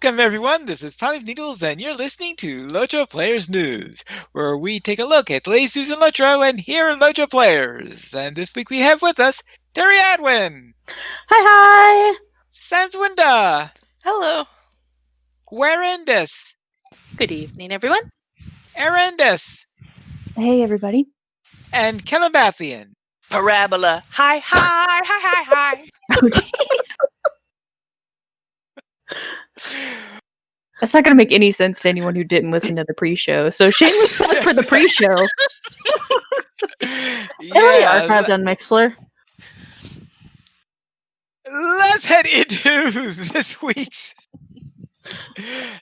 Welcome, everyone. This is Polly Needles, and you're listening to LOTRO Players News, where we take a look at the latest news in LOTRO and here are LOTRO Players. And this week we have with us Terry Adwin. Hi. Sanswinda. Hello. Guarendis. Good evening, everyone. Arendis. Hey, everybody. And Calabathian. Parabola. Hi. Oh, jeez. That's not going to make any sense to anyone who didn't listen to the pre-show. So shameless plug for the pre-show. Already archived on Mixler. Let's head into this week's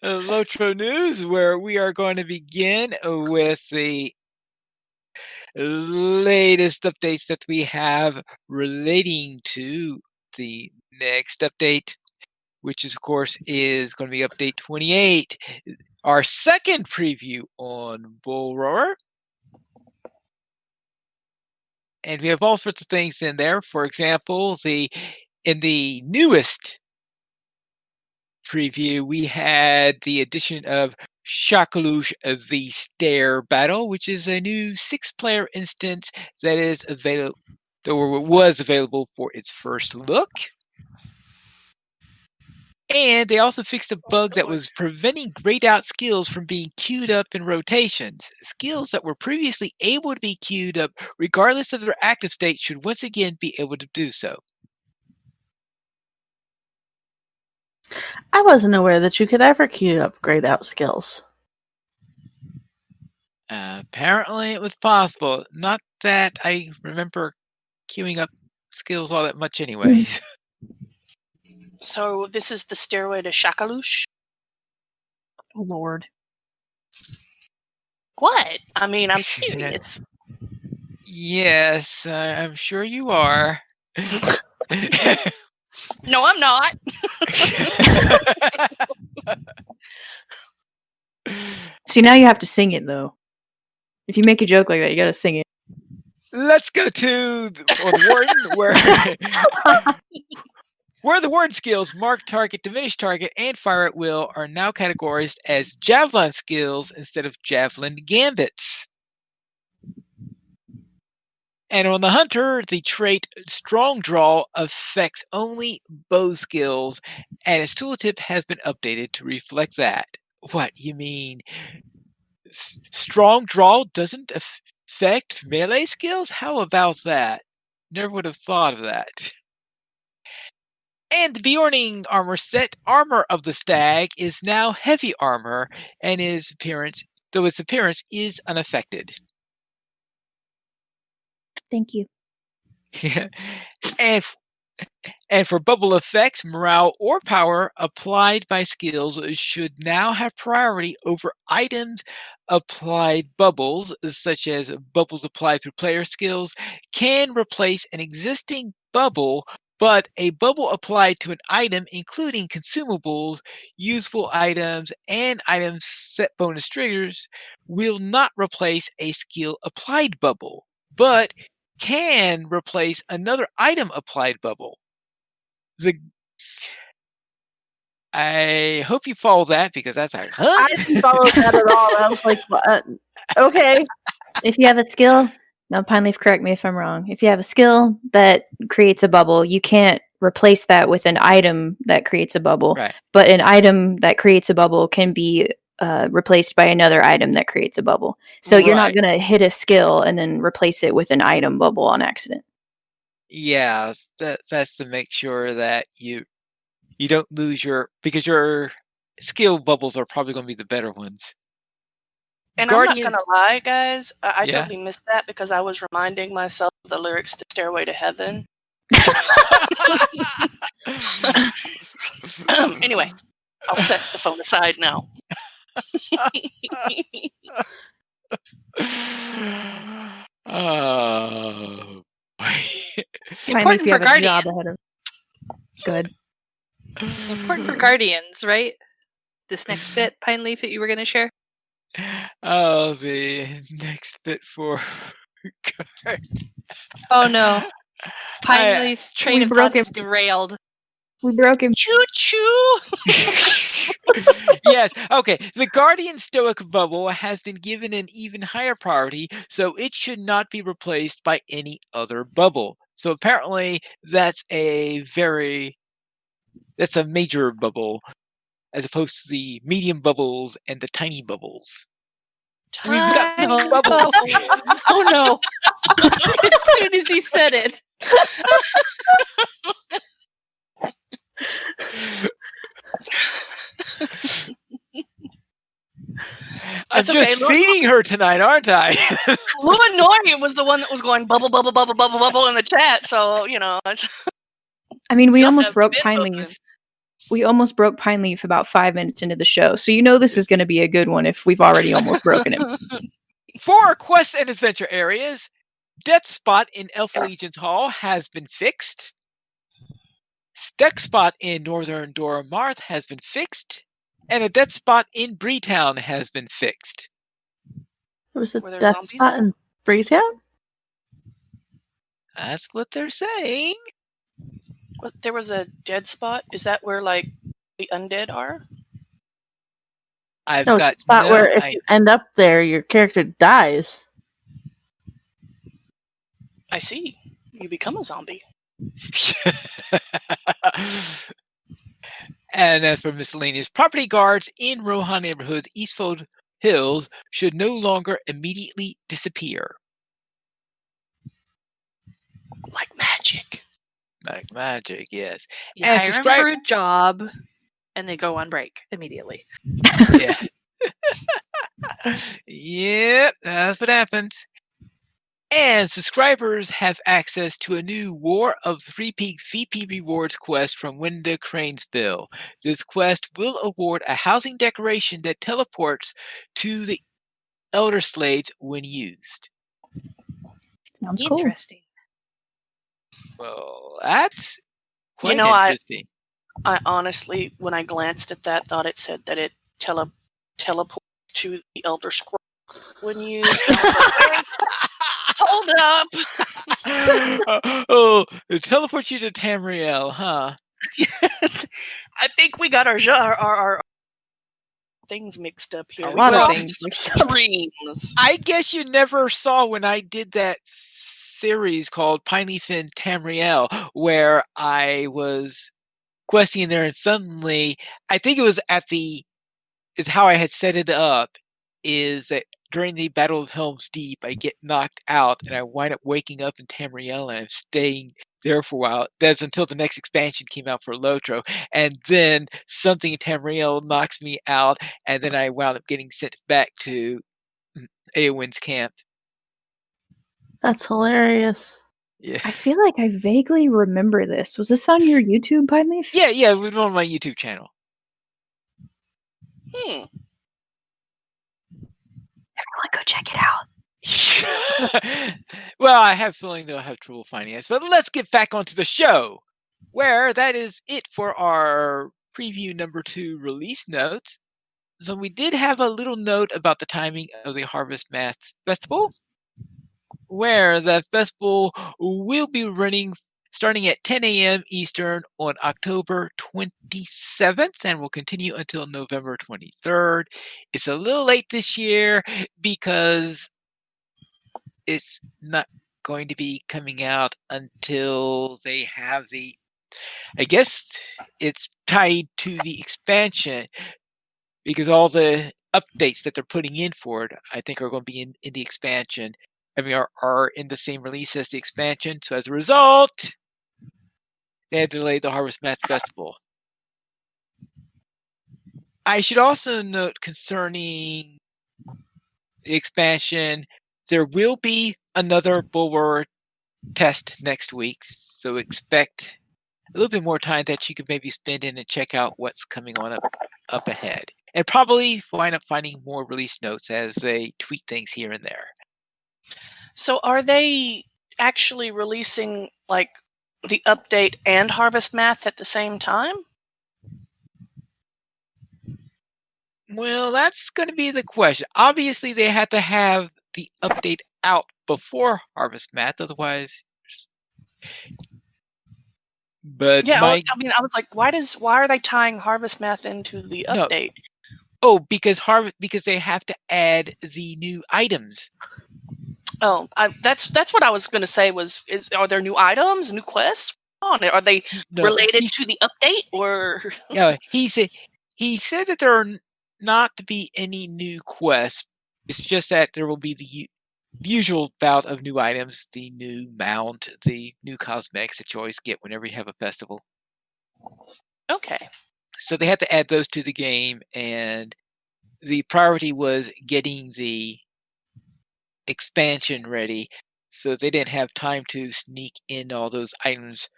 LOTRO News, where we are going to begin with the latest updates that we have relating to the next update, which is, of course, is going to be update 28, our second preview on Bull Roar. And we have all sorts of things in there. For example, in the newest preview, we had the addition of Shakalush, the Stair Battle, which is a new 6-player instance that is available, or was available for its first look. And they also fixed a bug that was preventing grayed out skills from being queued up in rotations. Skills that were previously able to be queued up regardless of their active state should once again be able to do so. I wasn't aware that you could ever queue up grayed out skills. Apparently it was possible. Not that I remember queuing up skills all that much anyway. So this is the Stairway to Shakalush? Oh, Lord. What? I mean, I'm serious. Yes, I'm sure you are. No, I'm not. See, now you have to sing it, though. If you make a joke like that, you got to sing it. Let's go to the Warden, where the Warden skills Mark Target, Diminish Target, and Fire at Will are now categorized as Javelin skills instead of Javelin Gambits. And on the Hunter, the trait Strong Draw affects only bow skills, and its tooltip has been updated to reflect that. What, you mean Strong Draw doesn't affect melee skills? How about that? Never would have thought of that. And the Bjorning armor set, Armor of the Stag, is now heavy armor, and its appearance is unaffected. Thank you. Yeah. And for bubble effects, morale or power applied by skills should now have priority over items applied bubbles, such as bubbles applied through player skills, can replace an existing bubble, but a bubble applied to an item, including consumables, useful items, and items set bonus triggers, will not replace a skill applied bubble, but can replace another item applied bubble. I hope you follow that, because that's like, huh? I didn't follow that at all. I was like, what? Okay. If you have a skill, now Pineleaf, correct me if I'm wrong. If you have a skill that creates a bubble, you can't replace that with an item that creates a bubble. Right. But an item that creates a bubble can be replaced by another item that creates a bubble. So you're not going to hit a skill and then replace it with an item bubble on accident. Yeah, that's to make sure that you don't lose because your skill bubbles are probably going to be the better ones. And Guardian, I'm not going to lie, guys. I Yeah. totally missed that because I was reminding myself of the lyrics to Stairway to Heaven. Anyway, I'll set the phone aside now. Oh, Important for Guardians. Good. Important for Guardians, right? This next bit, Pineleaf, that you were going to share? Oh, the next bit for Oh, no. Pineleaf's train of thought is derailed. We broke him. Choo-choo! Yes. Okay. The Guardian Stoic bubble has been given an even higher priority, so it should not be replaced by any other bubble. So apparently, that's a major bubble, as opposed to the medium bubbles and the tiny bubbles. We've got Tiny bubbles. Oh no! As soon as he said it, I'm That's okay. just feeding her tonight, aren't I? Nori was the one that was going bubble, bubble, bubble, bubble, bubble in the chat. So I mean, we She'll almost have broke been Pine open. Leaf. We almost broke Pine Leaf about 5 minutes into the show, so you know this is going to be a good one if we've already almost broken him. For our quest and adventure areas, Death Spot in Elf Legion's Hall has been fixed. Death Spot in Northern Dora Marth has been fixed. And a death spot in Breetown has been fixed. There was a Were there death zombies spot there? in Freetown? That's what they're saying. There was a dead spot. Is that where like the undead are? I've No, got it's a spot no where if you end up there, your character dies. I see. You become a zombie. And as for miscellaneous, property guards in Rohan neighborhood's Eastfold Hills should no longer immediately disappear. Like magic. Like magic, yes. you And hire him subscribe- for a job, and they go on break immediately. Yeah. Yep, that's what happens. And subscribers have access to a new War of Three Peaks VP Rewards quest from Winda Cranesville. This quest will award a housing decoration that teleports to the Elder Slades when used. Sounds cool. Interesting. Well, that's quite know, interesting. I honestly, when I glanced at that, thought it said that it teleports to the Elder Scroll when you. Hold up. It teleports you to Tamriel, huh? Yes. I think we got our things mixed up here. A We lot of crossed things some mixed up. streams. I guess you never saw when I did that series called Pineleaf and Tamriel, where I was questing there, and suddenly, I think it was is how I had set it up, is that during the Battle of Helm's Deep, I get knocked out, and I wind up waking up in Tamriel, and I'm staying there for a while. That's until the next expansion came out for LOTRO, and then something in Tamriel knocks me out, and then I wound up getting sent back to Eowyn's camp. That's hilarious. Yeah, I feel like I vaguely remember this. Was this on your YouTube, Pine Leaf? yeah, it was on my YouTube channel. Everyone go check it out. Well, I have a feeling they'll have trouble finding us, but let's get back onto the show, where that is it for our preview number 2 release notes. So we did have a little note about the timing of the Harvest Math Festival, where the festival will be running starting at 10 a.m. Eastern on October 27th and will continue until November 23rd. It's a little late this year because it's not going to be coming out until they have I guess it's tied to the expansion, because all the updates that they're putting in for it, I think, are going to be in the expansion. I mean, are in the same release as the expansion. So as a result, they had to delay the Harvest Math Festival. I should also note concerning the expansion, there will be another Bulwer test next week. So expect a little bit more time that you could maybe spend in and check out what's coming on up ahead. And probably wind up finding more release notes as they tweak things here and there. So are they actually releasing like the update and Harvest Math at the same time? Well, that's going to be the question. Obviously, they had to have the update out before Harvest Math, otherwise. But Yeah, I mean, I was like, why are they tying Harvest Math into the No. update? Oh, because they have to add the new items. Oh, that's what I was going to say. Are there new items, new quests? Are they No, related to the update, or? yeah, he said that there are not to be any new quests. It's just that there will be the usual bout of new items, the new mount, the new cosmetics that you always get whenever you have a festival. Okay. So they had to add those to the game, and the priority was getting the expansion ready, so they didn't have time to sneak in all those items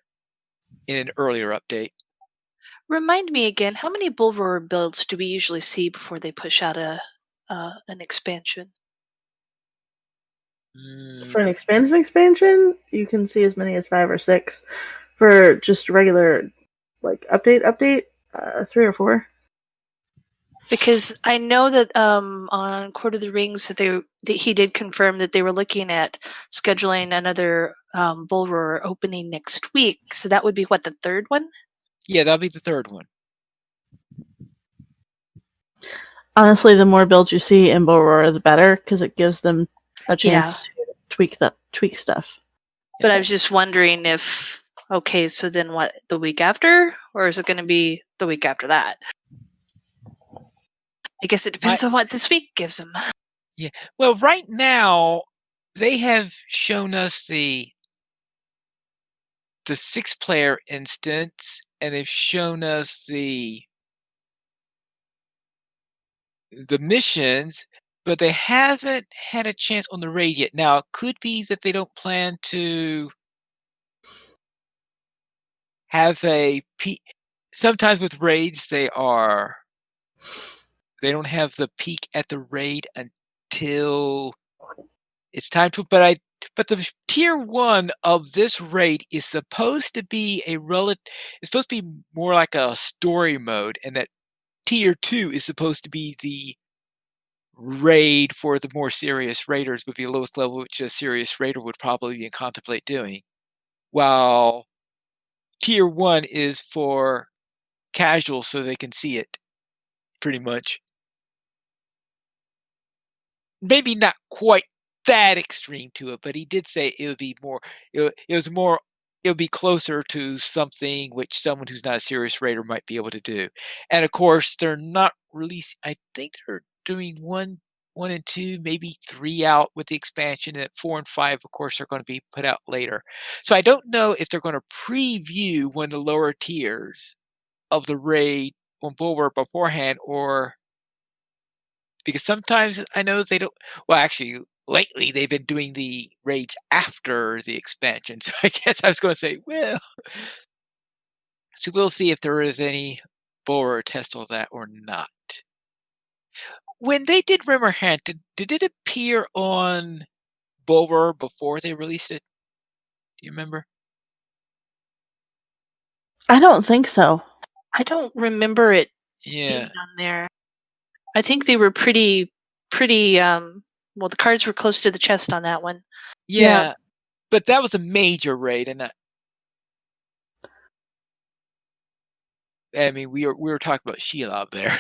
in an earlier update. Remind me again, how many Bull Roarer builds do we usually see before they push out an expansion? For an expansion, you can see as many as 5 or 6. For just regular, like update, 3 or 4. Because I know that on Court of the Rings that he did confirm that they were looking at scheduling another Bull Roarer opening next week. So that would be what, the third one? Yeah, that'll be the third one. Honestly, the more builds you see in Borora, the better, because it gives them a chance to tweak stuff. But I was just wondering if, okay, so then what, the week after? Or is it going to be the week after that? I guess it depends on what this week gives them. Yeah. Well, right now, they have shown us the 6-player instance, and they've shown us the missions, but they haven't had a chance on the raid yet. Now, it could be that they don't plan to have a peak. Sometimes with raids, they don't have the peak at the raid until it's time to. But the tier 1 of this raid is supposed to be it's supposed to be more like a story mode, and that tier 2 is supposed to be the raid for the more serious raiders, would be the lowest level which a serious raider would probably contemplate doing, while tier 1 is for casual so they can see it, pretty much. Maybe not quite that extreme to it, but he did say it would be more. It would be closer to something which someone who's not a serious raider might be able to do. And of course, they're not releasing. I think they're doing one and 2, maybe 3 out with the expansion, and 4 and 5, of course, are going to be put out later. So I don't know if they're going to preview one of the lower tiers of the raid on Bulwark beforehand, or because sometimes I know they don't. Well, actually, lately they've been doing the raids after the expansion. So I guess I was going to say, well, so we'll see if there is any Borer test of that or not. When they did Rimmerhand, did it appear on Borer before they released it? Do you remember? I don't think so. I don't remember it being Yeah. on there. I think they were pretty well, the cards were close to the chest on that one. Yeah. But that was a major raid, and I mean, we were talking about Shelob there.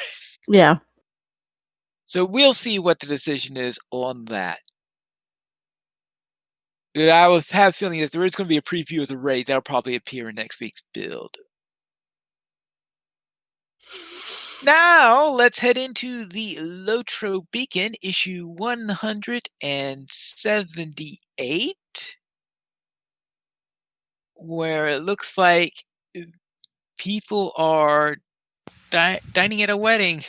Yeah. So we'll see what the decision is on that. I would have a feeling that there is going to be a preview of the raid that'll probably appear in next week's build. Now, let's head into the LOTRO Beacon, issue 178, where it looks like people are dining at a wedding.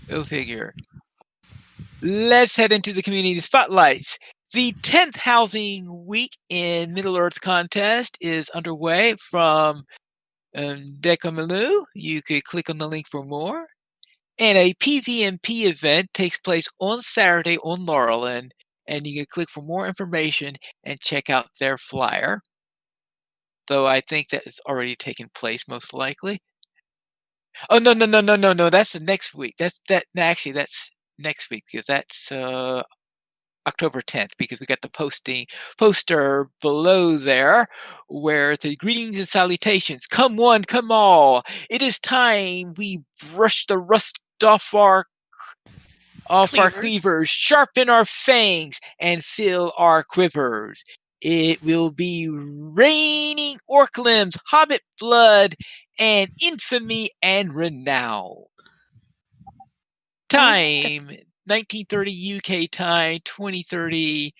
Go figure. Let's head into the community spotlights. The 10th Housing Week in Middle-earth contest is underway from Decamalu. You could click on the link for more. And a PVMP event takes place on Saturday on Laurelland, and you can click for more information and check out their flyer. Though I think that has already taken place, most likely. Oh, no, that's the next week. That's next week, because that's October 10th, because we got the poster below there where it says, "Greetings and salutations. Come one, come all. It is time we brush the rust off our cleavers, sharpen our fangs, and fill our quivers. It will be raining orc limbs, hobbit blood, and infamy and renown." Time, 1930 UK time, 2030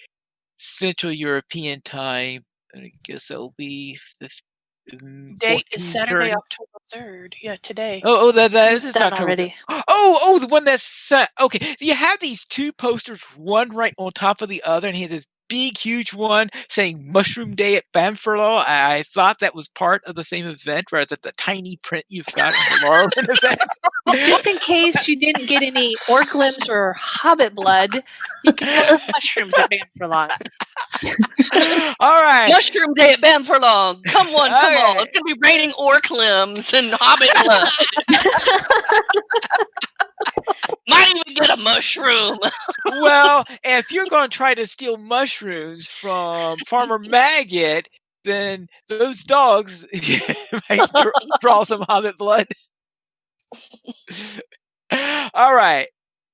Central European time. I guess that'll be Date is Saturday, 14:30. October 3rd. Yeah, today. That It's is done October. already. Oh, the one that's okay. You have these two posters, one right on top of the other, and he has this big, huge one saying "Mushroom Day at Banfurlaw." I thought that was part of the same event, rather than the tiny print you've got in the Laurelin event. Just in case you didn't get any orc limbs or hobbit blood, you can have mushrooms at Banfurlaw. All right. Mushroom Day at Banfurlaw. Come one, come all. Okay. It's going to be raining orc limbs and hobbit blood. Might even get a mushroom. Well, if you're going to try to steal mushrooms from Farmer Maggot, then those dogs might draw some hobbit blood. All right.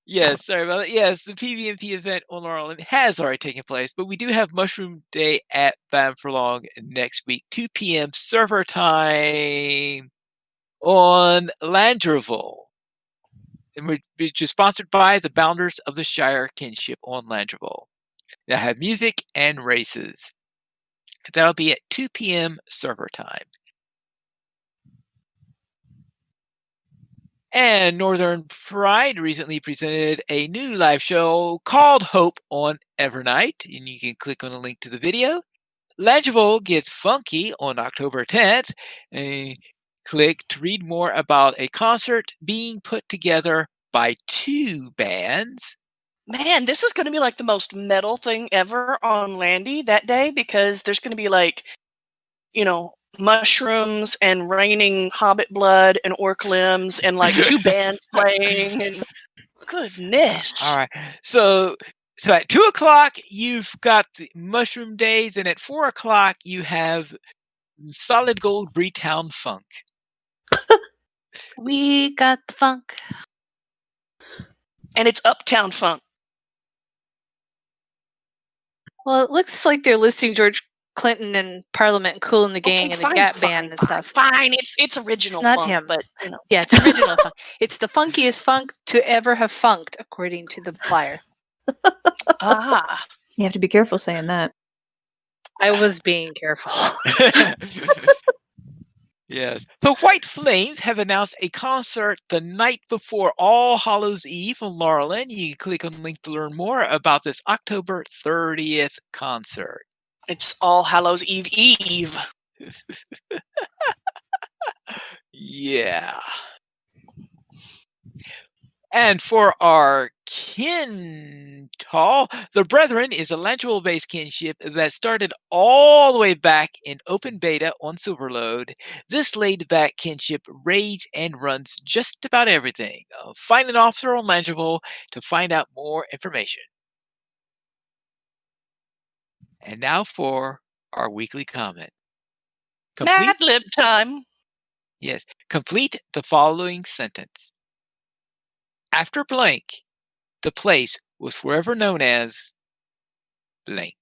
Yes, sorry about that. Yes, the PvP event on Laurelin has already taken place, but we do have Mushroom Day at Banfurlong next week, 2 p.m. server time on Landreval, which is sponsored by the Bounders of the Shire Kinship on Landreval. They'll have music and races. That'll be at 2 p.m. server time. And Northern Pride recently presented a new live show called Hope on Evernight, and you can click on a link to the video. Legible gets funky on October 10th, and click to read more about a concert being put together by 2 bands. Man, this is going to be like the most metal thing ever on Landy that day, because there's going to be like, mushrooms and raining hobbit blood and orc limbs and like 2 bands playing, and goodness. All right. So at 2:00 you've got the Mushroom Days, and at 4:00 you have Solid Gold Breetown Funk. We got the funk. And it's Uptown Funk. Well, it looks like they're listing George Clinton and Parliament, Cool and the Gang, and the Gap Band and stuff. Fine, it's original It's not funk, him. but Yeah, it's original funk. It's the funkiest funk to ever have funked, according to the flyer. Ah. You have to be careful saying that. I was being careful. Yes. The White Flames have announced a concert the night before All Hallows Eve on Laurelin. You can click on the link to learn more about this October 30th concert. It's All Hallows Eve Eve. Yeah. And for our Kintal, the Brethren is a Langeral-based kinship that started all the way back in open beta on Silverlode. This laid-back kinship raids and runs just about everything. Find an officer on Langeral to find out more information. And now for our weekly comment. Mad Lib time. Yes. Complete the following sentence. After blank, the place was forever known as blank.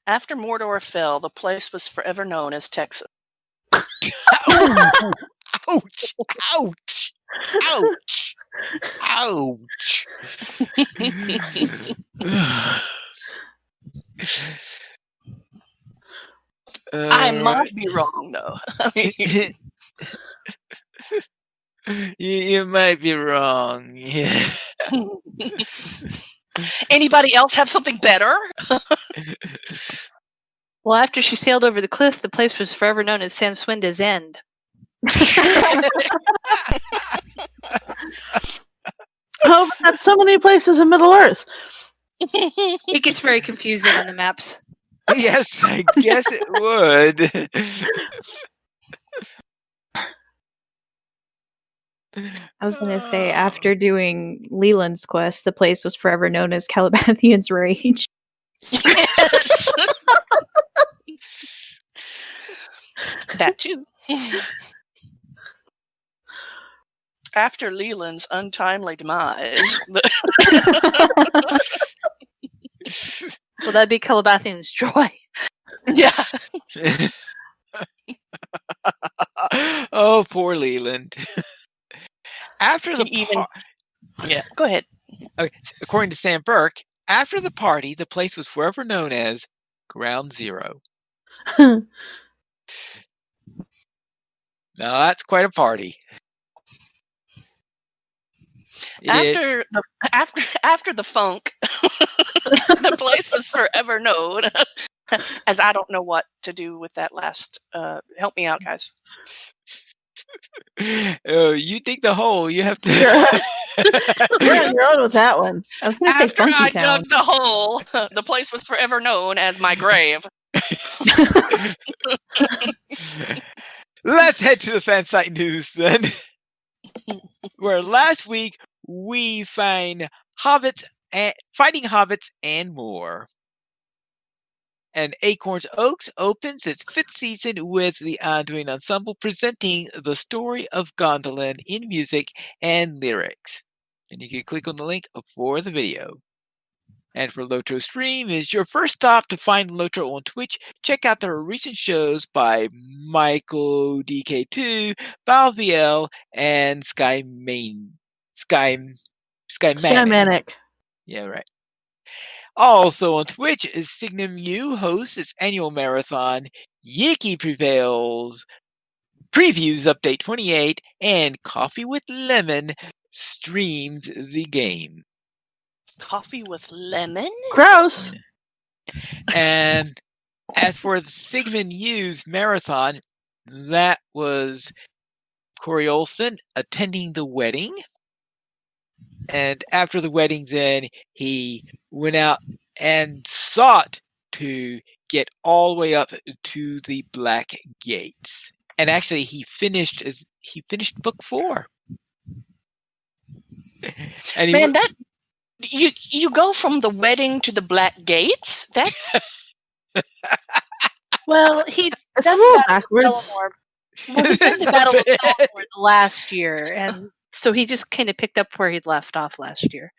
After Mordor fell, the place was forever known as Texas. Ouch! Ouch! Ouch! Ouch! I might be wrong, though. I mean, you might be wrong. Yeah. Anybody else have something better? Well, after she sailed over the cliff, the place was forever known as Sanswinda's End. Oh, but that's so many places in Middle Earth. It gets very confusing on the maps. Yes, I guess it would. I was gonna say, Oh. after doing Leland's quest, the place was forever known as Calabathian's Rage. Yes. That too. After Leland's untimely demise, Well, that'd be Calabathian's Joy. yeah. Oh, poor Leland. After the Even yeah. Go ahead. according to Sam Burke, after the party, the place was forever known as Ground Zero. Now that's quite a party. After the funk, the place was forever known as I don't know what to do with that last. Help me out, guys. Oh, you dig the hole. You have to. You're on your own with that one. I was gonna say After Funky I Town. dug the hole, the place was forever known as my grave. Let's head to the fan site news then. Where last week we find hobbits fighting hobbits and more. And Acorns Oaks opens its 5th season with the Anduin Ensemble presenting the story of Gondolin in music and lyrics. And you can click on the link for the video. And for LOTRO Stream is your first stop to find LOTRO on Twitch. Check out their recent shows by Michael DK2, Balviel, and Skyman. Shamanic. Yeah, right. Also on Twitch is Signum U hosts its annual marathon. Yiki Prevails previews update 28, and Coffee with Lemon streams the game. Coffee with lemon? Gross. And as for the Sigmund U's marathon, that was Corey Olson attending the wedding. And after the wedding, then he went out and sought to get all the way up to the Black Gates. And actually, he finished book 4. And he Man, that you go from the wedding to the Black Gates? That's Well, he It's a done little that backwards. Bellamore. Well, he did It's the a battle with bit. Bellamore last year, and so he just kind of picked up where he'd left off last year.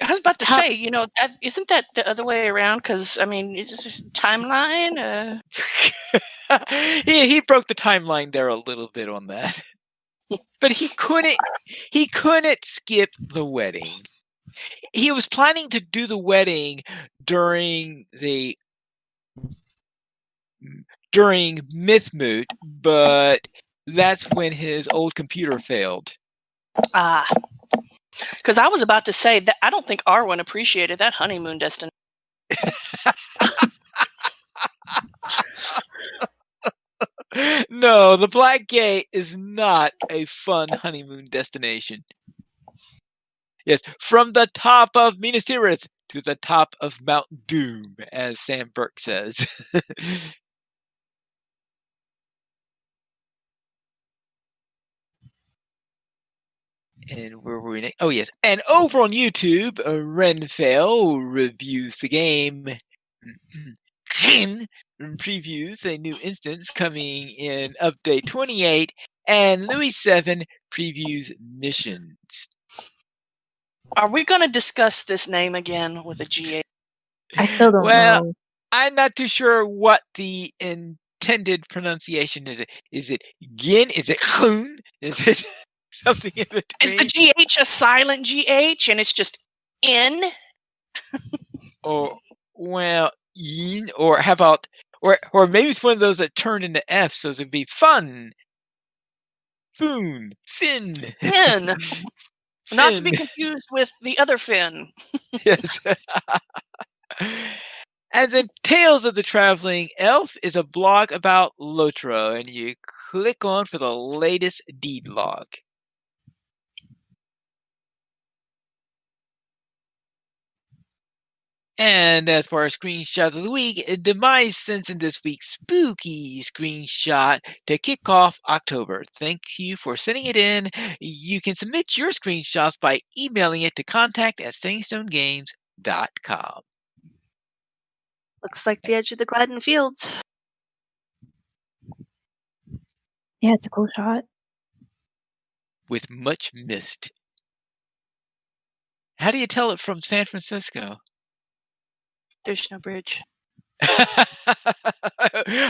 I was about to How- say, isn't that the other way around? Because I mean, it's just timeline. he broke the timeline there a little bit on that. But he couldn't skip the wedding. He was planning to do the wedding during Mythmoot, but that's when his old computer failed. Because I was about to say that I don't think Arwen appreciated that honeymoon destination. No, the Black Gate is not a fun honeymoon destination. Yes, from the top of Minas Tirith to the top of Mount Doom, as Sam Burke says. And where were we next? Oh, yes. And over on YouTube, Renfell reviews the game. Previews a new instance coming in update 28. And Louis 7 previews missions. Are we going to discuss this name again with a GA? I still don't know. I'm not too sure what the intended pronunciation is. Is it Gin? Is it Khun? Is it something in between? Is the GH a silent GH and it's just N? Or, well, Yin? Or how about, or maybe it's one of those that turn into F, so it'd be fun. Foon. Fin. Finn. Not to be Finn. confused with the other Finn. Yes. And then Tales of the Traveling Elf is a blog about LOTRO, and you click on for the latest deed log. And as for our screenshot of the week, Demise sends in this week's spooky screenshot to kick off October. Thank you for sending it in. You can submit your screenshots by emailing it to contact@standingstonegames.com. Looks like the edge of the Gladden Fields. Yeah, it's a cool shot. With much mist. How do you tell it from San Francisco? There's no bridge.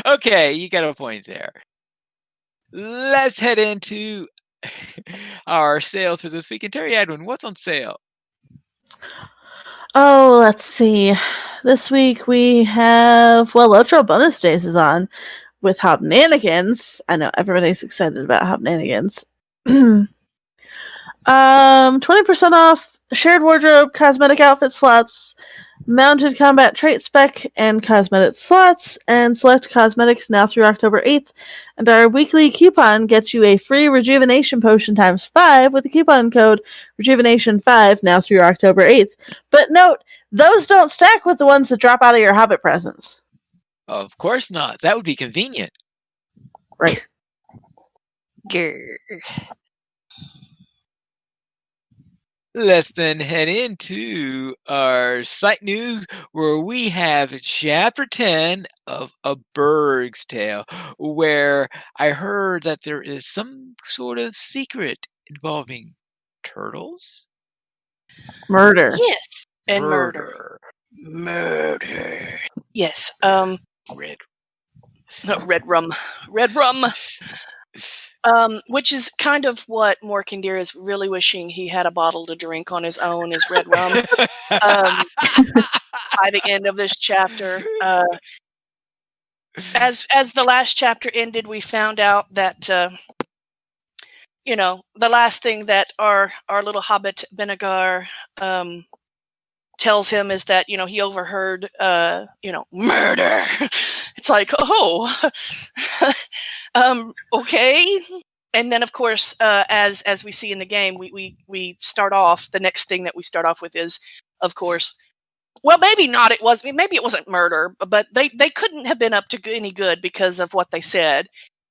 Okay, you got a point there. Let's head into our sales for this week. And Terry Edwin, what's on sale? Oh, let's see. This week we have, LOTRO Bonus Days is on with Hobnanigans. I know everybody's excited about Hobnanigans. 20% off shared wardrobe, cosmetic outfit slots, mounted combat trait spec, and cosmetic slots, and select cosmetics now through October 8th. And our weekly coupon gets you a free rejuvenation potion times 5 with the coupon code rejuvenation5 now through October 8th. But note, those don't stack with the ones that drop out of your Hobbit presents. Of course not. That would be convenient. Right. Grr. Let's then head into our site news where we have chapter 10 of A Berg's Tale, where I heard that there is some sort of secret involving turtles? Murder. Yes. And murder. Yes. Red. No, red rum. Red rum. Which is kind of what Morkendeer is really wishing he had a bottle to drink on his own, is red rum. By the end of this chapter, as the last chapter ended, we found out that the last thing that our little hobbit Benegar tells him is that he overheard murder. It's like, oh, okay. And then of course, as we see in the game, we start off, the next thing that we start off with is, of course, well, maybe it wasn't murder, but they couldn't have been up to any good because of what they said.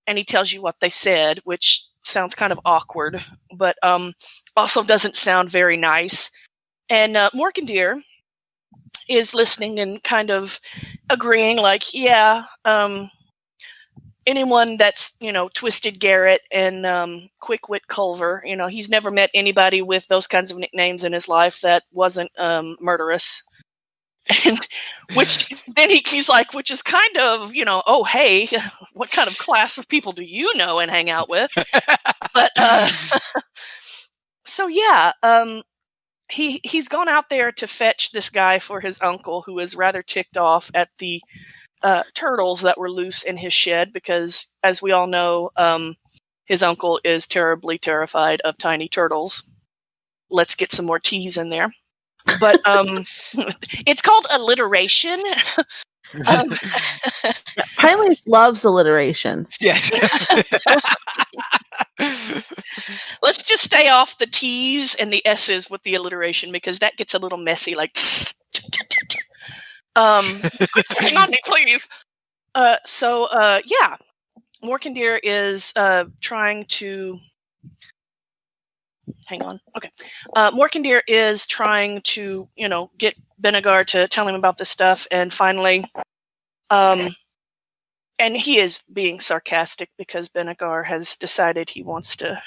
And he tells you what they said, which sounds kind of awkward, but also doesn't sound very nice. And Morkendeer is listening and kind of agreeing, like, yeah, anyone that's, Twisted Garrett and Quickwit Culver, he's never met anybody with those kinds of nicknames in his life that wasn't murderous. And which then he's like, which is kind of, oh, hey, what kind of class of people do you know and hang out with? But so yeah, he's gone out there to fetch this guy for his uncle, who is rather ticked off at the turtles that were loose in his shed, because, as we all know, his uncle is terribly terrified of tiny turtles. Let's get some more T's in there. But it's called alliteration. Pineleaf loves alliteration. Yes. Let's just stay off the T's and the S's with the alliteration, because that gets a little messy. Like, quit spitting on me, please. Yeah, Morkendeer is trying to. Hang on. Okay. Morkendeer is trying to, get Benegar to tell him about this stuff, and finally, and he is being sarcastic because Benegar has decided he wants to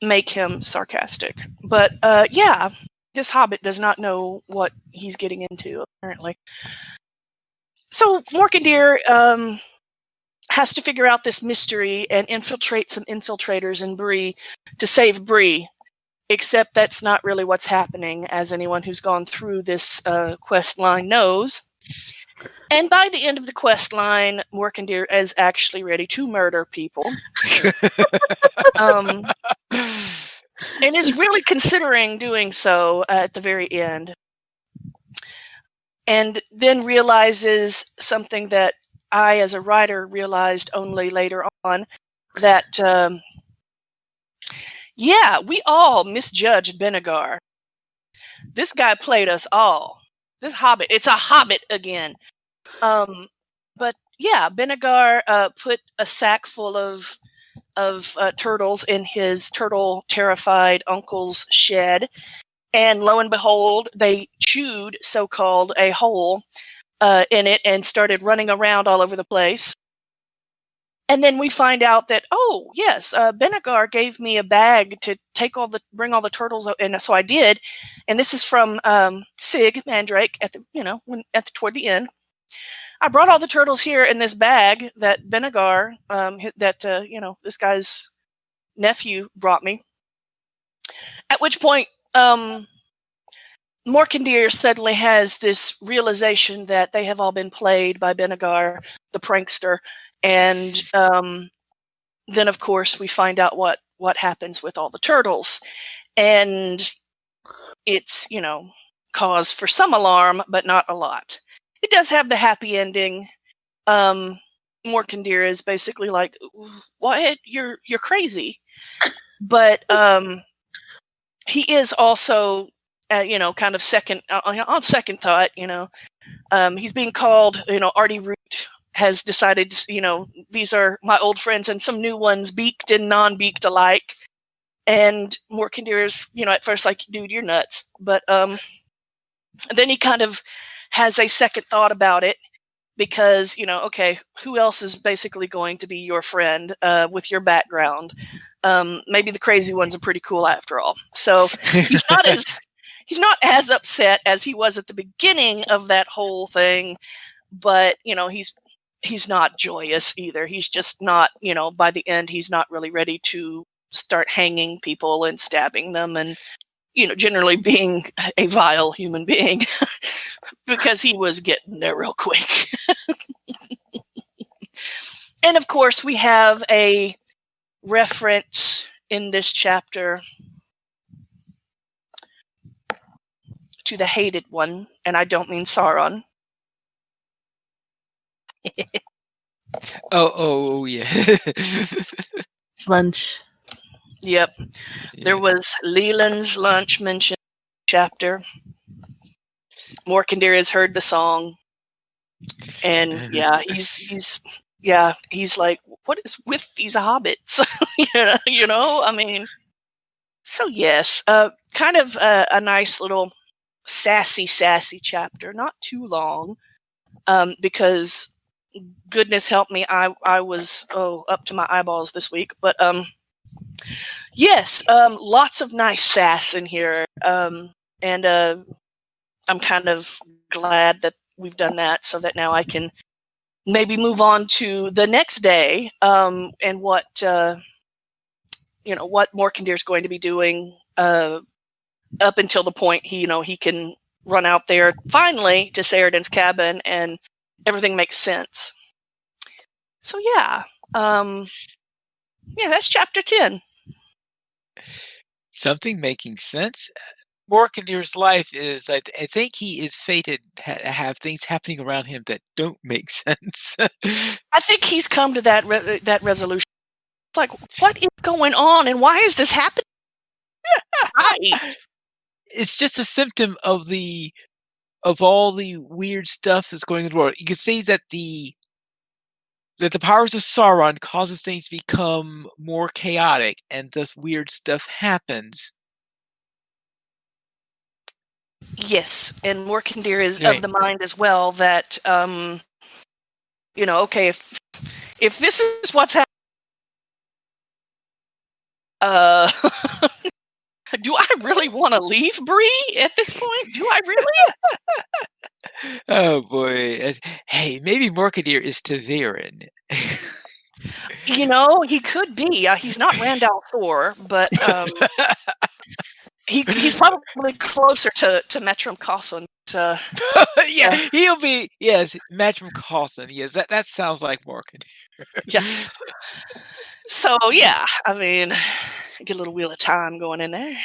make him sarcastic. But yeah, this hobbit does not know what he's getting into, apparently. So Morkendeer has to figure out this mystery and infiltrate some infiltrators in Bree to save Bree. Except that's not really what's happening, as anyone who's gone through this quest line knows. And by the end of the quest line, Morkendeer is actually ready to murder people. And is really considering doing so at the very end. And then realizes something that I, as a writer, realized only later on, that, yeah, we all misjudged Benegar. this guy played us all. This hobbit, it's a hobbit again. But yeah, Benegar put a sack full of turtles in his turtle-terrified uncle's shed, and lo and behold, they chewed, so-called, a hole in it and started running around all over the place. And then we find out that, oh yes, Benegar gave me a bag to bring all the turtles, and so I did. And this is from Sig Mandrake toward the end. I brought all the turtles here in this bag that Benegar, this guy's nephew brought me. At which point, Morkendir suddenly has this realization that they have all been played by Benegar, the prankster, and then of course we find out what happens with all the turtles, and it's cause for some alarm, but not a lot. It does have the happy ending. Morkendir is basically like, "What? You're crazy," but he is also, kind of on second thought. He's being called. Artie Root has decided. These are my old friends and some new ones, beaked and non-beaked alike. And Morkendir is, at first like, "Dude, you're nuts," but then he kind of has a second thought about it, because, okay, who else is basically going to be your friend with your background? Maybe the crazy ones are pretty cool after all. So he's not as upset as he was at the beginning of that whole thing, but he's not joyous either. He's just not, by the end, he's not really ready to start hanging people and stabbing them and generally being a vile human being, because he was getting there real quick. And of course, we have a reference in this chapter to the hated one, and I don't mean Sauron. Oh yeah. Lunch. Yep. There was Leland's lunch mentioned in the chapter. Morkendir has heard the song. And he's like, what is with these hobbits? I mean, so yes, kind of a nice little sassy chapter, not too long, because goodness help me, I was up to my eyeballs this week, but yes, lots of nice sass in here, and I'm kind of glad that we've done that, so that now I can maybe move on to the next day, and what Morkendir is going to be doing up until the point he can run out there finally to Saradin's cabin and everything makes sense. So yeah, that's chapter 10. Something making sense. Morkendir's life is, I think he is fated to have things happening around him that don't make sense. I think he's come to that resolution. It's like, what is going on, and why is this happening? Right. It's just a symptom of all the weird stuff that's going on in the world. You can see that the powers of Sauron causes things to become more chaotic, and thus weird stuff happens. Yes, and Morkendir is of the mind as well that, okay, if this is what's happening, do I really want to leave Bree at this point? Do I really? Oh boy! Hey, maybe Morkendir is Taviran. He could be. He's not Randall Thor, but he's probably closer to Metrum Cawthon. Yeah, he'll be. Yes, Metrum Cawthon. Yes, that sounds like Morkendir. Yeah. So yeah, I mean, get a little Wheel of Time going in there.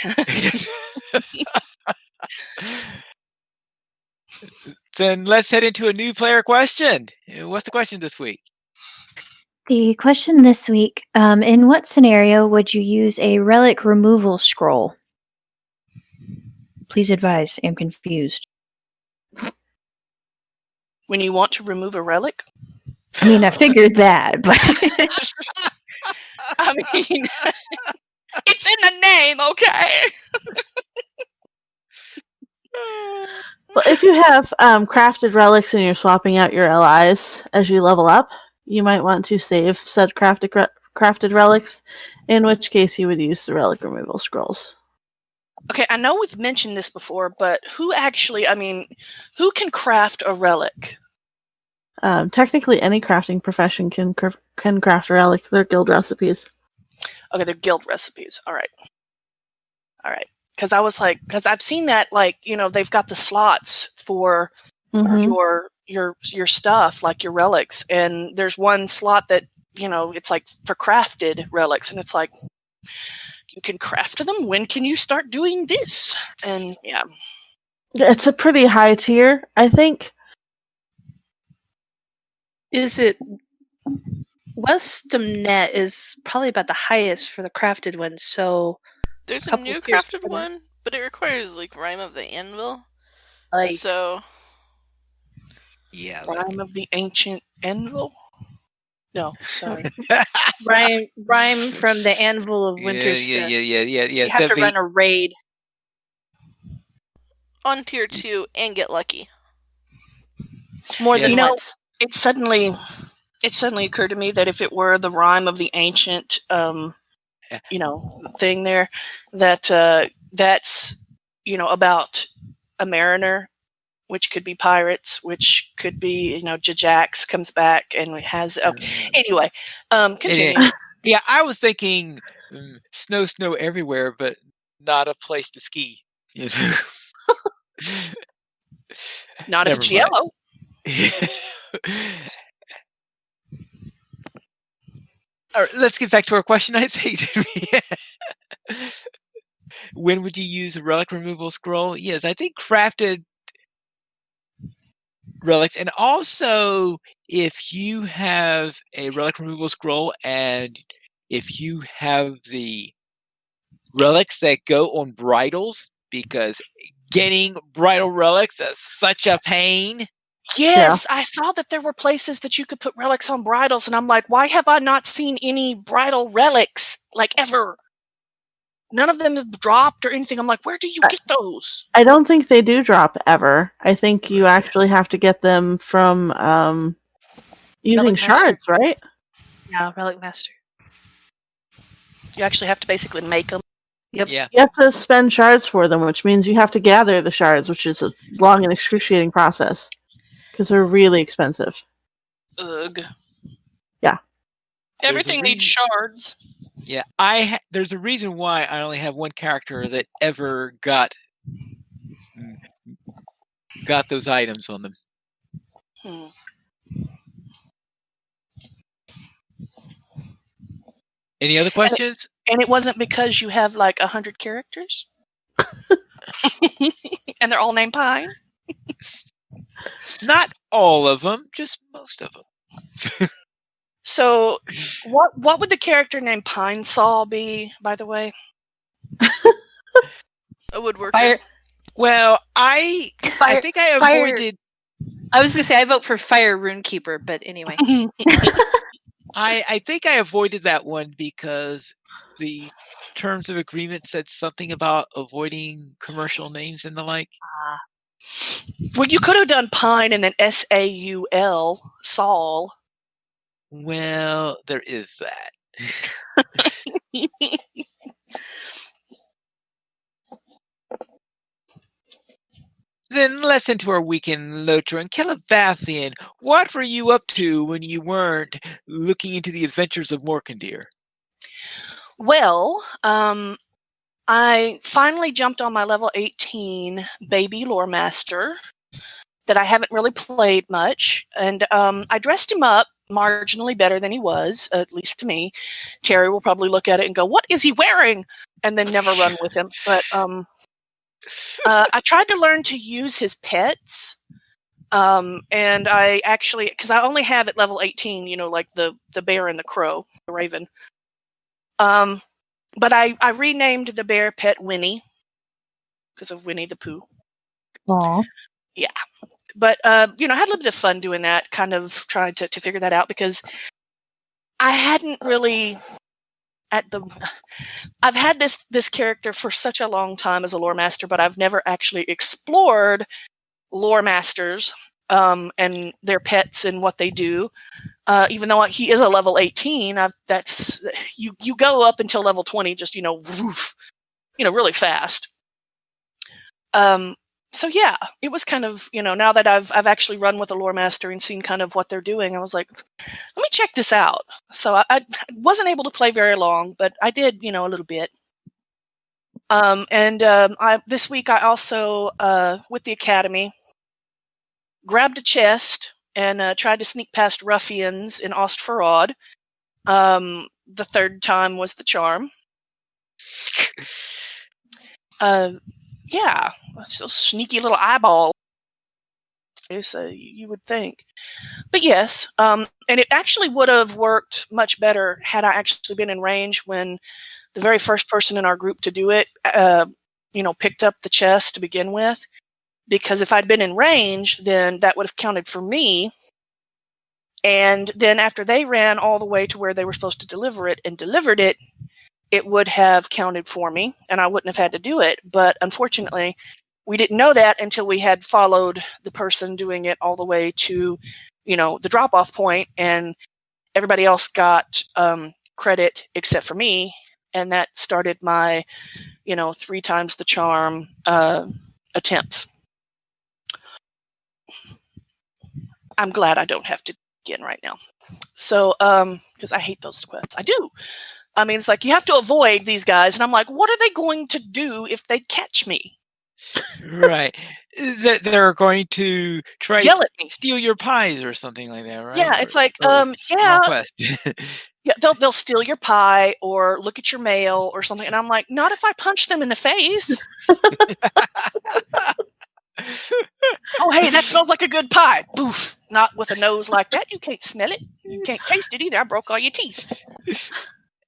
Then let's head into a new player question. What's the question this week? The question this week, in what scenario would you use a relic removal scroll? Please advise. I'm confused. When you want to remove a relic? I mean, I figured that, but I mean, it's in the name, okay? Well, if you have crafted relics and you're swapping out your allies as you level up, you might want to save said crafted relics, in which case you would use the relic removal scrolls. Okay, I know we've mentioned this before, but who can craft a relic? Technically, any crafting profession can craft a relic. They're guild recipes. Okay, they're guild recipes. All right. Because I've seen that, they've got the slots for your stuff, like your relics, and there's one slot that it's like for crafted relics, and it's like you can craft them. When can you start doing this? And yeah, it's a pretty high tier, I think. Is it Westamnet is probably about the highest for the crafted one, so there's a new crafted one, but it requires Rime of the Anvil. So yeah, Rime of the Ancient Anvil? No, sorry. Rime from the Anvil of Winterstone. Yeah. You have to run a raid on tier 2 and get lucky. More than once. It suddenly occurred to me that if it were the Rime of the Ancient thing there, that that's about a mariner, which could be pirates, which could be Jajax comes back and has anyway. Continue. Yeah, I was thinking snow everywhere, but not a place to ski. Not if it's yellow. All right, let's get back to our question. I think. When would you use a relic removal scroll? Yes, I think crafted relics, and also if you have a relic removal scroll, and if you have the relics that go on bridles, because getting bridal relics is such a pain. Yes, yeah. I saw that there were places that you could put relics on bridles, and I'm like, why have I not seen any bridal relics, ever? None of them have dropped or anything. I'm like, where do you get those? I don't think they do drop ever. I think you actually have to get them from using Relic shards, Master. Right? Yeah, Relic Master. You actually have to basically make them. Yep. Yeah. You have to spend shards for them, which means you have to gather the shards, which is a long and excruciating process. Because they're really expensive. Ugh. Yeah. Everything needs shards. Yeah, there's a reason why I only have one character that ever got those items on them. Any other questions? And it wasn't because you have 100 characters? And they're all named Pine? Not all of them, just most of them. So, what would the character named Pine Saw be, by the way? A woodworker. Well, I think I avoided... I was going to say I vote for Fire Runekeeper, but anyway. I think I avoided that one because the terms of agreement said something about avoiding commercial names and the like. Well, you could have done Pine and then Saul, Saul. Well, there is that. Then let's into our weekend, LOTRO. And Calabathian, what were you up to when you weren't looking into the adventures of Morkandir? Well, I finally jumped on my level 18 baby lore master that I haven't really played much. And I dressed him up marginally better than he was, at least to me. Terry will probably look at it and go, "What is he wearing?" And then never run with him. But I tried to learn to use his pets. And I actually, because I only have at level 18, the bear and the crow, the raven. But I renamed the bear pet Winnie. because of Winnie the Pooh. Aw. Yeah. But, I had a little bit of fun doing that, kind of trying to figure that out, because I hadn't really I've had this character for such a long time as a lore master, but I've never actually explored lore masters and their pets and what they do. Even though he is a level 18, you go up until level 20, just woof, really fast. So yeah, it was kind of now that I've actually run with a lore master and seen kind of what they're doing, I was like, let me check this out. So I wasn't able to play very long, but I did a little bit. This week I also with the academy grabbed a chest and tried to sneak past ruffians in Ostfarad. The third time was the charm. Yeah, so sneaky little eyeball. So you would think, but yes, and it actually would have worked much better had I actually been in range when the very first person in our group to do it, picked up the chest to begin with. Because if I'd been in range, then that would have counted for me. And then after they ran all the way to where they were supposed to deliver it and delivered it, it would have counted for me, and I wouldn't have had to do it. But unfortunately, we didn't know that until we had followed the person doing it all the way to, the drop-off point, and everybody else got credit except for me, and that started my, 3 times the charm attempts. I'm glad I don't have to begin right now. So, because I hate those quests. I do. I mean, it's like you have to avoid these guys, and I'm like, what are they going to do if they catch me? Right. They're going to try Yell at me, steal your pies or something like that, right? Yeah, it's like, wrong quest. yeah, they'll steal your pie or look at your mail or something, and I'm like, not if I punch them in the face. Oh, hey, that smells like a good pie. Boof. Not with a nose like that. You can't smell it. You can't taste it either. I broke all your teeth.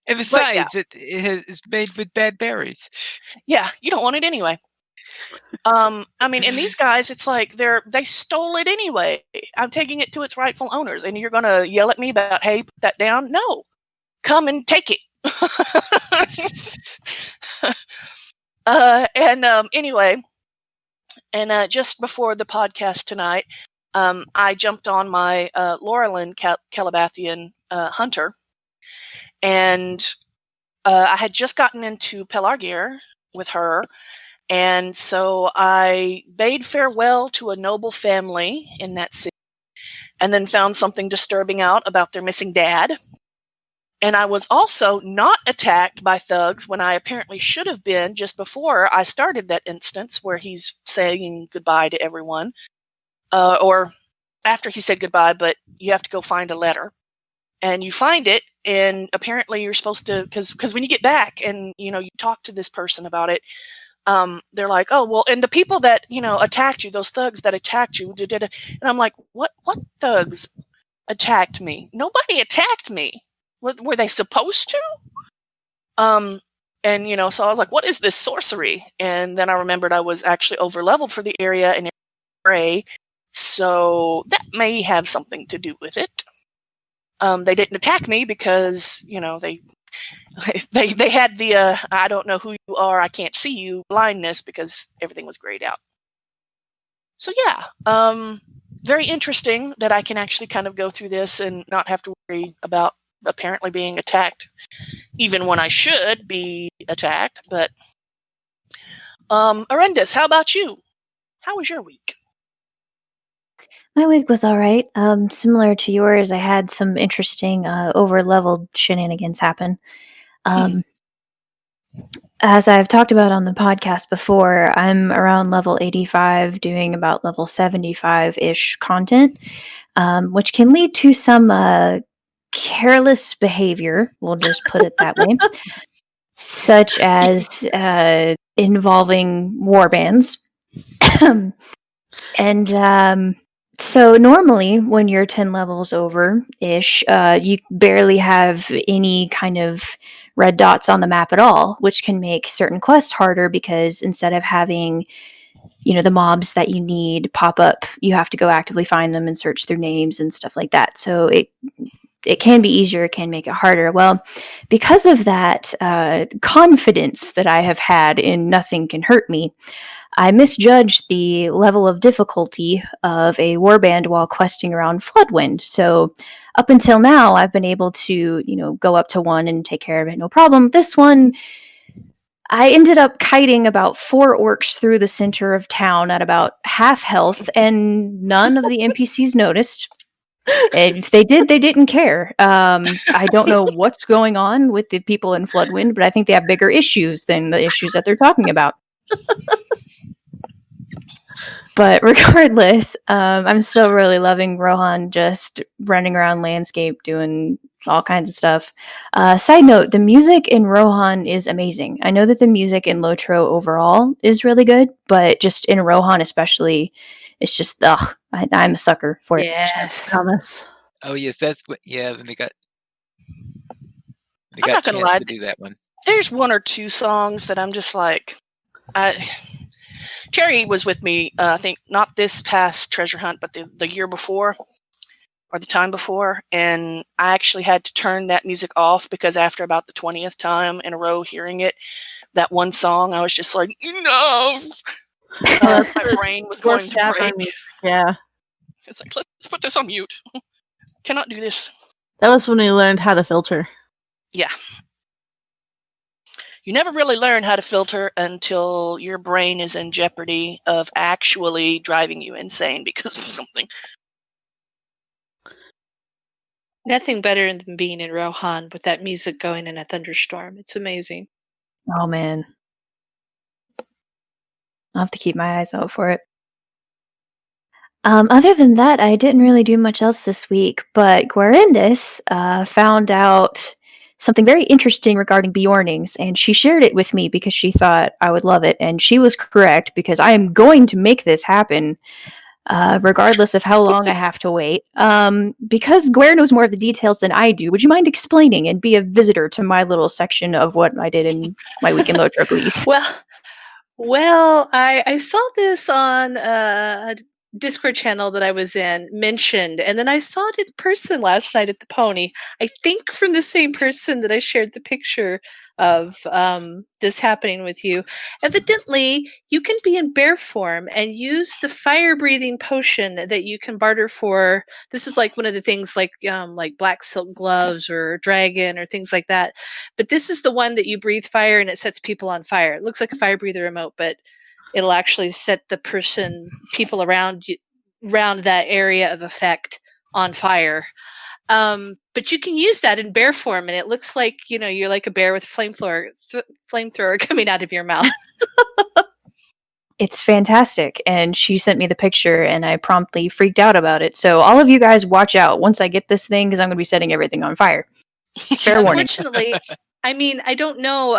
And besides, it's made with bad berries. Yeah, you don't want it anyway. I mean, and these guys, it's like they stole it anyway. I'm taking it to its rightful owners, and you're gonna yell at me about, hey, put that down? No, come and take it. Anyway, and just before the podcast tonight, I jumped on my Laurelin Calabathian hunter, and I had just gotten into Pelargir with her. And so I bade farewell to a noble family in that city, and then found something disturbing out about their missing dad. And I was also not attacked by thugs when I apparently should have been just before I started that instance where he's saying goodbye to everyone. Or after he said goodbye, but you have to go find a letter. And you find it, and apparently you're supposed to, because when you get back and, you talk to this person about it, they're like, oh, well, and the people that, attacked you, those thugs that attacked you, and I'm like, what thugs attacked me? Nobody attacked me. Were they supposed to? And, so I was like, what is this sorcery? And then I remembered I was actually over-leveled for the area and gray, so that may have something to do with it. They didn't attack me because, they had the I don't know who you are, I can't see you blindness because everything was grayed out. So yeah, very interesting that I can actually kind of go through this and not have to worry about apparently being attacked, even when I should be attacked. But Arendis, how about you? How was your week? My week was all right. Similar to yours, I had some interesting over-leveled shenanigans happen. As I've talked about on the podcast before, I'm around level 85, doing about level 75-ish content, which can lead to some careless behavior, we'll just put it that way, such as involving warbands. And So normally, when you're 10 levels over-ish, you barely have any kind of red dots on the map at all, which can make certain quests harder because instead of having, the mobs that you need pop up, you have to go actively find them and search their names and stuff like that. So it can be easier, it can make it harder. Well, because of that confidence that I have had in nothing can hurt me, I misjudged the level of difficulty of a warband while questing around Floodwind. So up until now, I've been able to, go up to one and take care of it, no problem. This one, I ended up kiting about 4 orcs through the center of town at about half health, and none of the NPCs noticed. And if they did, they didn't care. I don't know what's going on with the people in Floodwind, but I think they have bigger issues than the issues that they're talking about. But regardless, I'm still really loving Rohan just running around landscape doing all kinds of stuff. Side note, the music in Rohan is amazing. I know that the music in LOTRO overall is really good, but just in Rohan especially, it's just, I'm a sucker for it. Yes. Thomas. Oh yes, that's what. Yeah, they got. I'm not gonna lie. To do that one. There's 1 or 2 songs that I'm just like, Terry was with me. I think not this past treasure hunt, but the year before, or the time before, and I actually had to turn that music off because after about the 20th time in a row hearing it, that one song, I was just like, enough. My brain was going to break. Yeah. It's like, let's put this on mute. Cannot do this. That was when we learned how to filter. Yeah. You never really learn how to filter until your brain is in jeopardy of actually driving you insane because of something. Nothing better than being in Rohan with that music going in a thunderstorm. It's amazing. Oh, man. I'll have to keep my eyes out for it. Other than that, I didn't really do much else this week, but Guarindis found out something very interesting regarding Bjornings, and she shared it with me because she thought I would love it, and she was correct because I am going to make this happen, regardless of how long I have to wait. Because Guer knows more of the details than I do, would you mind explaining and be a visitor to my little section of what I did in my weekend LOTRO, please? Well, I saw this on a Discord channel that I was in mentioned, and then I saw it in person last night at the Pony. I think from the same person that I shared the picture of this happening with you. Evidently, you can be in bear form and use the fire-breathing potion that you can barter for. This is like one of the things like black silk gloves or dragon or things like that. But this is the one that you breathe fire and it sets people on fire. It looks like a fire breather remote, but it'll actually set the people around that area of effect on fire. But you can use that in bear form, and it looks like you're like a bear with a flamethrower coming out of your mouth. It's fantastic, and she sent me the picture, and I promptly freaked out about it. So all of you guys, watch out once I get this thing, because I'm going to be setting everything on fire. Fair warning. Unfortunately, I mean, I don't know.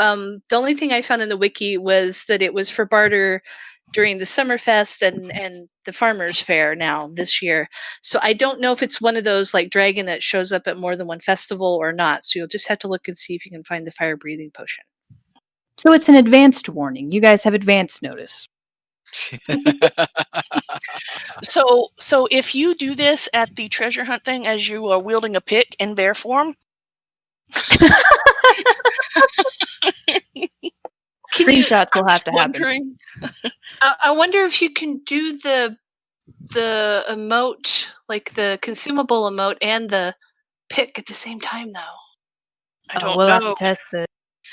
The only thing I found in the wiki was that it was for barter during the Summerfest and the Farmers Fair now this year. So I don't know if it's one of those like dragon that shows up at more than one festival or not. So you'll just have to look and see if you can find the fire breathing potion. So it's an advanced warning. You guys have advance notice. So if you do this at the treasure hunt thing as you are wielding a pick in bear form, Screenshots will have to happen. I wonder if you can do the emote, like the consumable emote and the pick at the same time, though. I don't we'll know. have to test it.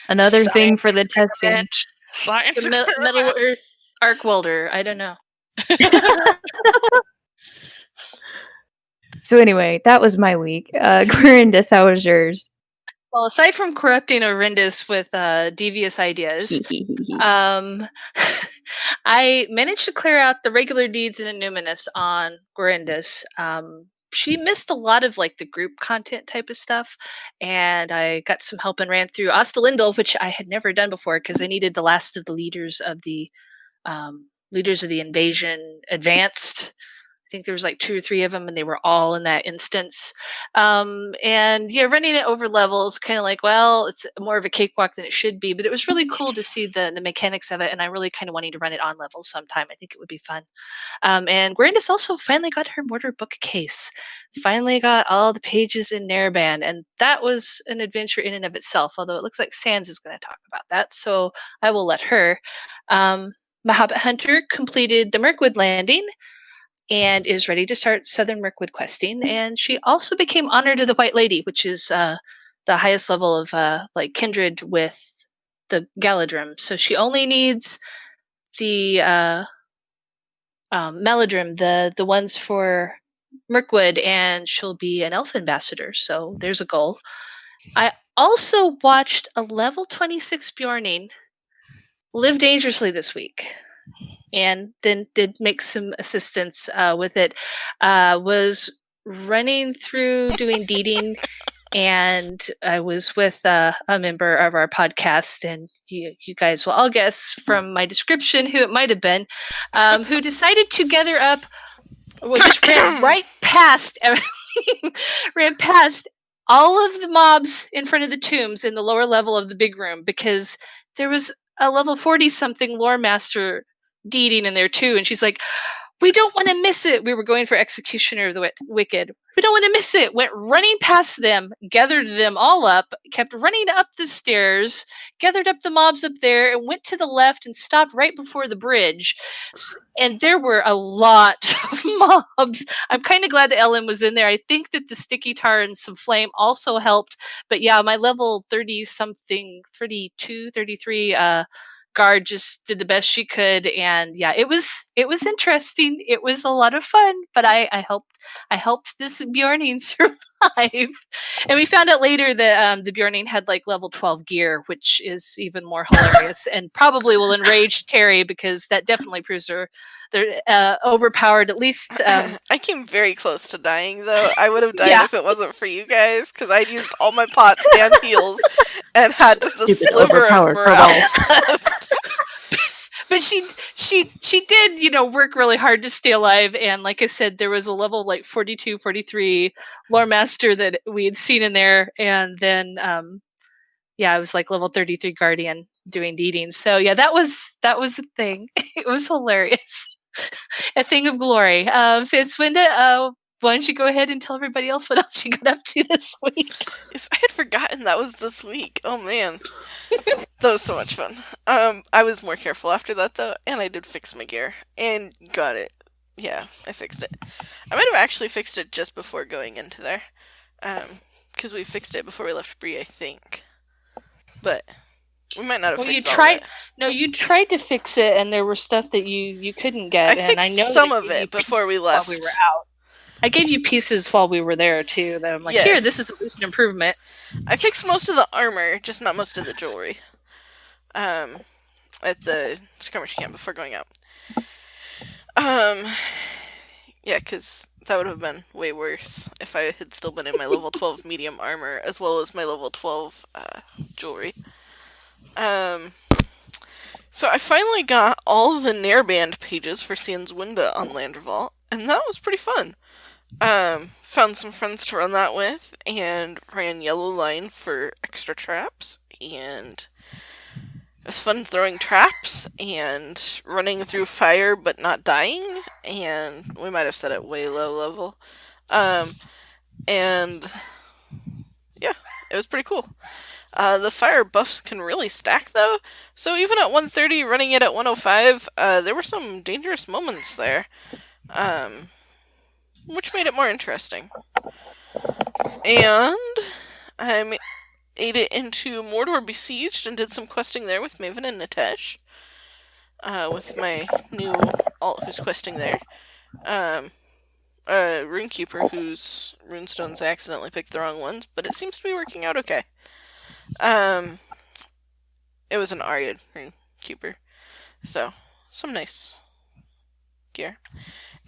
Another thing for the testing. Science the Middle Earth arc welder. I don't know. So anyway, that was my week. Guarindis, how was yours? Well, aside from corrupting Orindis with devious ideas, I managed to clear out the regular deeds in Innuminous on Gorindis. She missed a lot of like the group content type of stuff, and I got some help and ran through Ostalindel, which I had never done before because I needed the last of the leaders of the invasion advanced. I think there was like 2 or 3 of them, and they were all in that instance. And yeah, running it over levels, kind of like, well, it's more of a cakewalk than it should be. But it was really cool to see the mechanics of it, and I really kind of wanting to run it on levels sometime. I think it would be fun. And Grandis also finally got her Mortar bookcase. Finally got all the pages in Narraband, and that was an adventure in and of itself. Although it looks like Sans is going to talk about that, so I will let her. Mahabit Hunter completed the Mirkwood Landing and is ready to start Southern Mirkwood questing. And she also became honored to the White Lady, which is the highest level of like kindred with the Galadrim. So she only needs the Melodrim, the ones for Mirkwood, and she'll be an elf ambassador. So there's a goal. I also watched a level 26 Bjorning live dangerously this week, and then did make some assistance with it. Was running through doing deeding, and I was with a member of our podcast, and you guys will all guess from my description who it might have been, who decided to gather up, just ran right past everything, ran past all of the mobs in front of the tombs in the lower level of the big room, because there was a level 40-something lore master deeding in there too, and she's like, we don't want to miss it. We were going for Executioner of the Wicked. We don't want to miss it. Went running past them, gathered them all up, kept running up the stairs, gathered up the mobs up there, and went to the left and stopped right before the bridge. And there were a lot of mobs. I'm kind of glad that Ellen was in there. I think that the sticky tar and some flame also helped. But yeah, my level 30-something, 32, 33 guard just did the best she could, and yeah, it was interesting. It was a lot of fun, but I helped this Bjorning survive. And we found out later that the Bjorning had like level 12 gear, which is even more hilarious and probably will enrage Terry, because that definitely proves they're overpowered. At least I came very close to dying, though. I would have died if it wasn't for you guys, because I used all my pots and heals and had just a sliver of morale left. But she did, work really hard to stay alive. And like I said, there was a level like 42, 43 lore master that we had seen in there. And then, I was like level 33 guardian doing deeding. So yeah, that was a thing. It was hilarious. A thing of glory. So Swinda, why don't you go ahead and tell everybody else what else you got up to this week? Yes, I had forgotten that was this week. Oh man. That was so much fun. I was more careful after that though, and I did fix my gear and got it. Yeah, I fixed it. I might have actually fixed it just before going into there, because we fixed it before we left Bree, I think. But we might not have fixed all of it. No, you tried to fix it, and there were stuff that you couldn't get. I fixed some of it before we left. While we were out. I gave you pieces while we were there too. That I'm like, here, this is at least an improvement. I fixed most of the armor, just not most of the jewelry. At the skirmish camp before going out. Yeah, because that would have been way worse if I had still been in my level 12 medium armor as well as my level 12 jewelry. So I finally got all the Narraband pages for Sans Winda on Landrevault, and that was pretty fun. Found some friends to run that with, and ran Yellow Line for extra traps, and it was fun throwing traps and running through fire but not dying, and we might have set it way low level. And yeah, it was pretty cool. The fire buffs can really stack though, so even at 130 running it at 105, there were some dangerous moments there, which made it more interesting. And I made it into Mordor Besieged and did some questing there with Maven and Nitesh, with my new alt who's questing there. Runekeeper whose runestones I accidentally picked the wrong ones, but it seems to be working out okay. It was an Aryad Runekeeper, so some nice gear.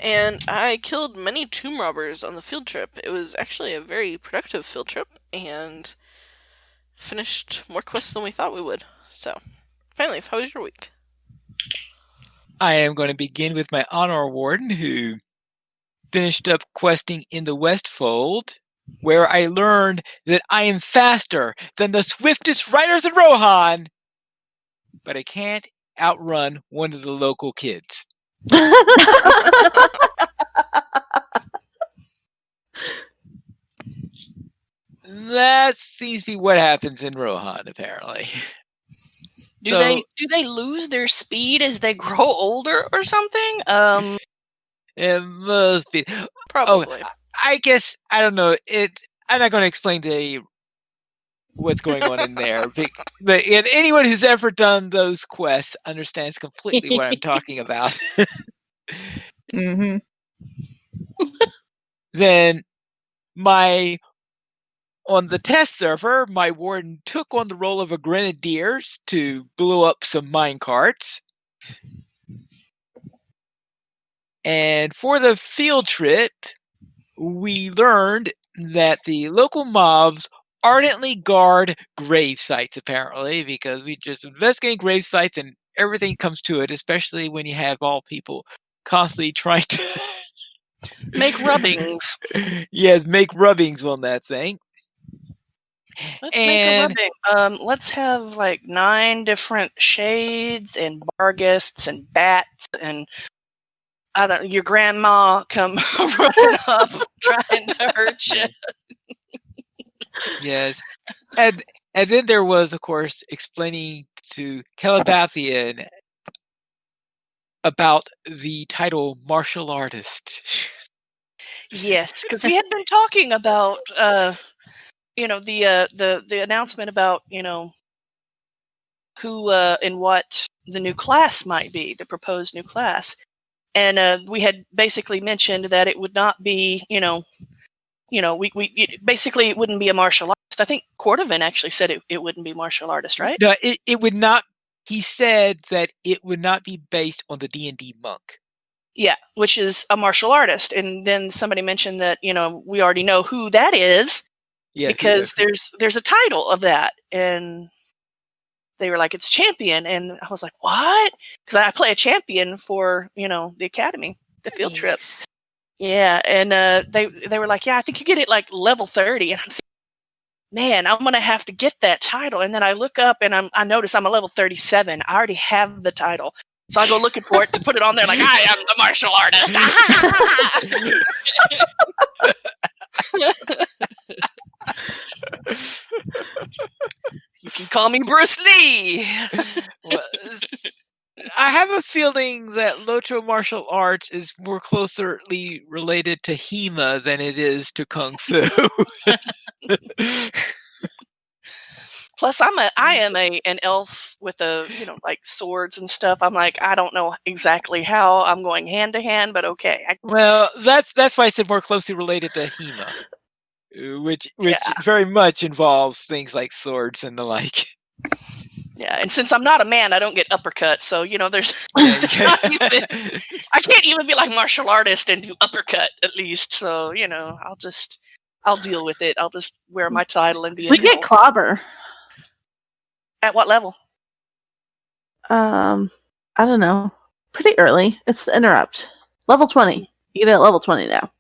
And I killed many tomb robbers on the field trip. It was actually a very productive field trip, and finished more quests than we thought we would. So, finally, how was your week? I am going to begin with my honor award, who finished up questing in the Westfold, where I learned that I am faster than the swiftest riders in Rohan, but I can't outrun one of the local kids. That seems to be what happens in Rohan, apparently. Do they lose their speed as they grow older or something? It must be. Probably. Oh, I guess I don't know. I'm not going to explain what's going on in there, but anyone who's ever done those quests understands completely what I'm talking about. Mm-hmm. Then on the test server, my warden took on the role of a grenadier to blow up some minecarts. And for the field trip, we learned that the local mobs ardently guard grave sites, apparently, because we just investigating grave sites and everything comes to it, especially when you have all people constantly trying to Make rubbings. Yes, make rubbings on that thing. Let's make a rubbing. Let's have like 9 different shades and barghists and bats and your grandma come running up trying to hurt you. Yes. And then there was, of course, explaining to Calabathian about the title martial artist. Yes, because we had been talking about the announcement about who and what the new class might be, the proposed new class. And we had basically mentioned that it would not be, basically it wouldn't be a martial artist. I think Cordovan actually said it wouldn't be martial artist, right? No, it would not. He said that it would not be based on the D&D monk. Yeah, which is a martial artist. And then somebody mentioned that, we already know who that is because there's a title of that. And they were like, it's champion. And I was like, what? Because I play a champion for, the academy, the field trip. Yeah. And they were like, yeah, I think you get it like level 30. And I'm saying, man, I'm going to have to get that title. And then I look up and I notice I'm a level 37. I already have the title. So I go looking for it to put it on there like, I am the martial artist. You can call me Bruce Lee. Well, I have a feeling that LOTRO martial arts is more closely related to HEMA than it is to Kung Fu. Plus, I am an elf with like swords and stuff. I'm like, I don't know exactly how I'm going hand to hand, but okay. Well, that's why I said more closely related to HEMA, which very much involves things like swords and the like. Yeah, and since I'm not a man, I don't get uppercut. So there's I can't even be like martial artist and do uppercut at least. So I'll deal with it. I'll just wear my title and be. We get clobber. At what level? I don't know. Pretty early. It's interrupt. Level 20. You get it at level 20 now.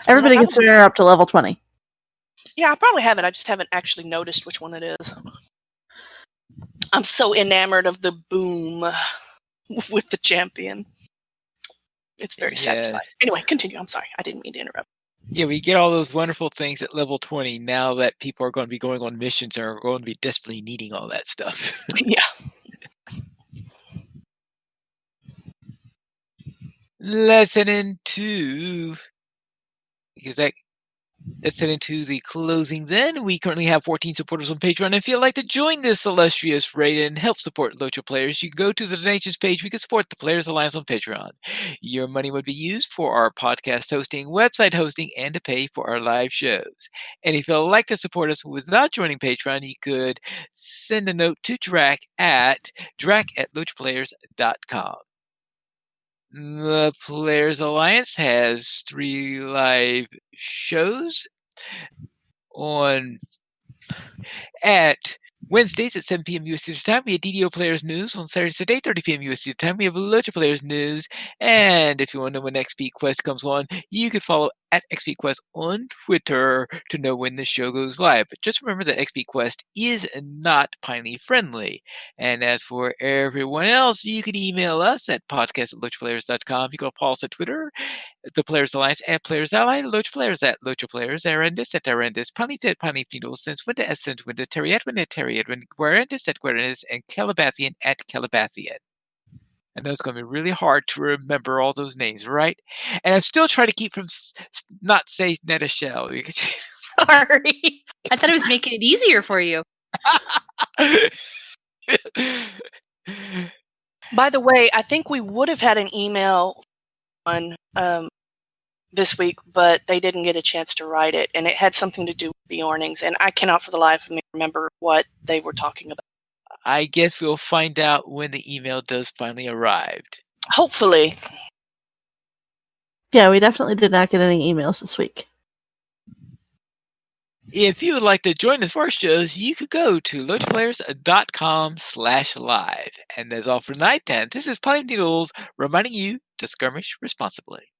Everybody gets to interrupt to level 20. Yeah, I probably have it. I just haven't actually noticed which one it is. I'm so enamored of the boom with the champion. It's very satisfying. Anyway, continue. I'm sorry. I didn't mean to interrupt. Yeah, we get all those wonderful things at level 20 now that people are going to be going on missions and are going to be desperately needing all that stuff. Yeah. Let's head into the closing then. We currently have 14 supporters on Patreon. And if you'd like to join this illustrious raid and help support LOTRO players, you can go to the donations page. We can support the Players Alliance on Patreon. Your money would be used for our podcast hosting, website hosting, and to pay for our live shows. And if you'd like to support us without joining Patreon, you could send a note to Drac at lotraplayers.com. The Players Alliance has 3 live shows at Wednesdays at 7 p.m. USD time, we have DDO Players News. On Saturdays at 8:30 p.m. USD time, we have LOTRO Players News. And if you want to know when XP Quest comes on, you can follow at XP Quest on Twitter to know when the show goes live. But just remember that XP Quest is not Piney friendly. And as for everyone else, you can email us at podcast@lotraplayers.com. You can follow us at Twitter, the Players Alliance at Players Ally, Lotra Players at Lotra Players, Arendis at Arendis, Panita at Panipino, Senswinda at Senswinda, Terry Edwin at Terry Edwin, Guarendis at Guarendis, and Calabathian at Calabathian. I know it's going to be really hard to remember all those names, right? And I'm still trying to keep from not saying Netashell. Sorry. I thought I was making it easier for you. By the way, I think we would have had an email on this week, but they didn't get a chance to write it, and it had something to do with Bjornings, and I cannot for the life of me remember what they were talking about. I guess we'll find out when the email does finally arrive. Hopefully. Yeah, we definitely did not get any emails this week. If you would like to join us for our shows, you could go to lotraplayers.com/live. And that's all for tonight. And this is Polly Needles reminding you to skirmish responsibly.